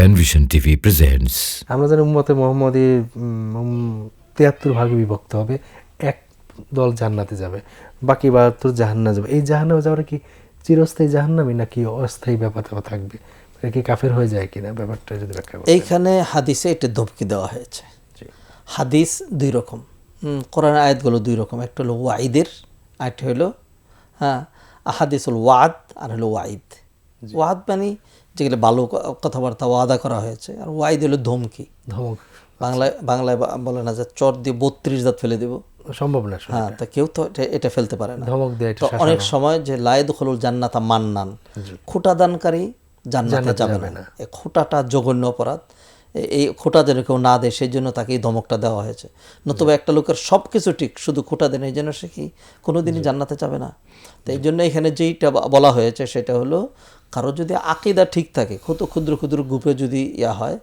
Panvision TV presents. আমরা জানি উম্মতে মুহাম্মদী ৭৩ ভাগে বিভক্ত হবে, এক দল জান্নাতে যাবে, বাকি ৭২ জাহান্নামে যাবে। এই জাহান্নামে যাওয়াটা কি চিরস্থায়ী জাহান্নামী নাকি অস্থায়ী ব্যাপার থাকবে? এটা কি কাফের হয়ে যায় কিনা, ব্যাপারটা যদি ব্যাখ্যা করেন। এইখানে হাদিসে এটা ধমকি দেওয়া হয়েছে। হাদিস দুই রকম, কোরআন আয়াতগুলো দুই রকম, একটা হলো ওয়াইদের, আরেকটা হলো হাদিসুল ওয়াদ, আর হলো ওয়াইদ। ওয়াদ মানে যেগুলো ভালো কথাবার্তা ওয়াদা করা হয়েছে, আর ওয়াইদ হলো ধমকি। ধমক বাংলায় বলে না যে চর দিয়ে ৩২ দাঁত ফেলে দেব, সম্ভব না। হ্যাঁ, তা কেউ তো এটা ফেলতে পারে না। ধমক দেয়। তো অনেক সময় যে লায়েদখুলুল জান্নাতা মান্নান, খোঁটাদানকারী জান্নাতে যাবে না, এই খোঁটাটা জঘন্য অপরাধ। এই খোঁটা যেন কেউ না দেয়, সেই জন্য তাকে এই ধমকটা দেওয়া হয়েছে। নতুবা একটা লোকের সব কিছু ঠিক, শুধু খোঁটা দেন, এই জন্য সে কি কোনোদিনই জান্নাতে যাবে না। তো এই জন্য এখানে যেইটা বলা হয়েছে সেটা হলো, কারো যদি আকীদা ঠিক থাকে, ক্ষুদ্র ক্ষুদ্র ক্ষুদ্র গ্রুপে যদি হয়,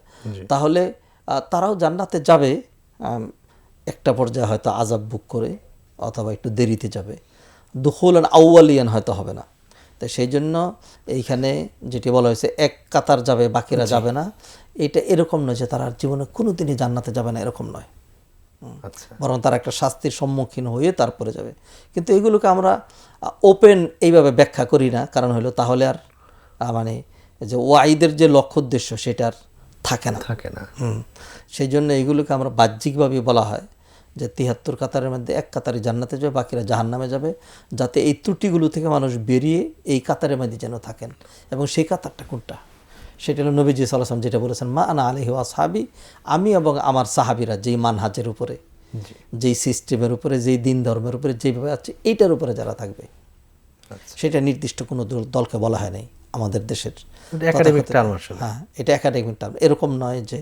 তাহলে তারাও জান্নাতে যাবে। একটা পর্যায়ে হয়তো আযাব বুক করে, অথবা একটু দেরিতে যাবে, দুখুলান আউয়ালিয়ান হয়তো হবে না। তো সেই জন্য এইখানে যেটি বলা হয়েছে এক কাতার যাবে, বাকিরা যাবে না, এটা এরকম নয় যে তারা জীবনে কোনোদিনই জান্নাতে যাবে না, এরকম নয়। বরং তারা একটা শাস্তির সম্মুখীন হয়ে তারপরে যাবে। কিন্তু এগুলোকে আমরা ওপেন এইভাবে ব্যাখ্যা করি না, কারণ হলো তাহলে আর মানে যে ওয়াইদের যে লক্ষ্য উদ্দেশ্য সেটা আর থাকে না। সেই জন্য এইগুলোকে আমরা বাহ্যিকভাবে বলা হয় যে ৭৩ কাতারের মধ্যে এক কাতারে জান্নাতে যাবে, বাকিরা জাহান্নামে যাবে, যাতে এই ত্রুটিগুলো থেকে মানুষ বেরিয়ে এই কাতারের মধ্যে যেন থাকেন। এবং সেই কাতারটা কোনটা? সেটা হলো নবীজি সাল্লাল্লাহু আলাইহি ওয়াসাল্লাম যেটা বলেছেন, মা আনা আলাইহি ওয়া আসহাবি, আমি এবং আমার সাহাবীরা যেই মানহাজের উপরে, যেই সিস্টেমের উপরে, যেই দিন ধর্মের উপরে যেভাবে আছে, এইটার উপরে যারা থাকবে, সেটা নির্দিষ্ট কোনো দলকে বলা হয় নাই আমাদের দেশের। হ্যাঁ, এটা একাডেমিক টার্ম, এরকম নয় যে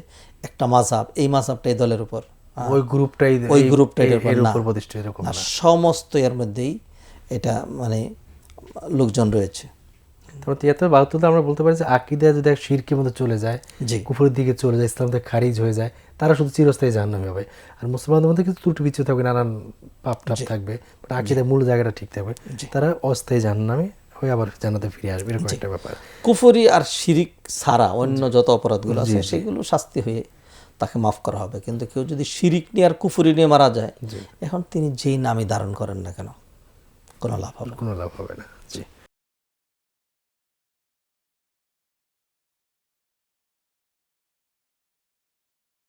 একটা মাযহাব, এই মাযহাবটা এই দলের উপর, ওই গ্রুপটাই এর উপর প্রতিষ্ঠিত, এরকম না। সমস্ত এর মধ্যেই এটা মানে লোকজন রয়েছে। আমরা বলতে পারি যে আকীদা যদি এক শিরকের মধ্যে চলে যায়, কুফরের দিকে চলে যায়, ইসলাম থেকে খারিজ হয়ে যায়, তারা শুধু চিরস্থায়ী জাহান্নামী হবে। আর মুসলমানদের মধ্যে কিছু ত্রুটি বিচ্যুতি থাকবে, নানান পাপ টাপ থাকবে, আকীদার মূল জায়গাটা ঠিক থাকবে, তারা অস্থায়ী জাহান্নামী হয়ে আবার জান্নাতে ফিরে আসবে, এরকম একটা ব্যাপার। কুফরি আর শিরিক ছাড়া অন্য যত অপরাধগুলো আছে সেগুলো শাস্তি হয়ে তাকে মাফ করা হবে। কিন্তু কেউ যদি শিরিক নিয়ে আর কুফরি নিয়ে মারা যায়, এখন তিনি যেই নামই ধারণ করেন না কেন, কোনো লাভ হবে না।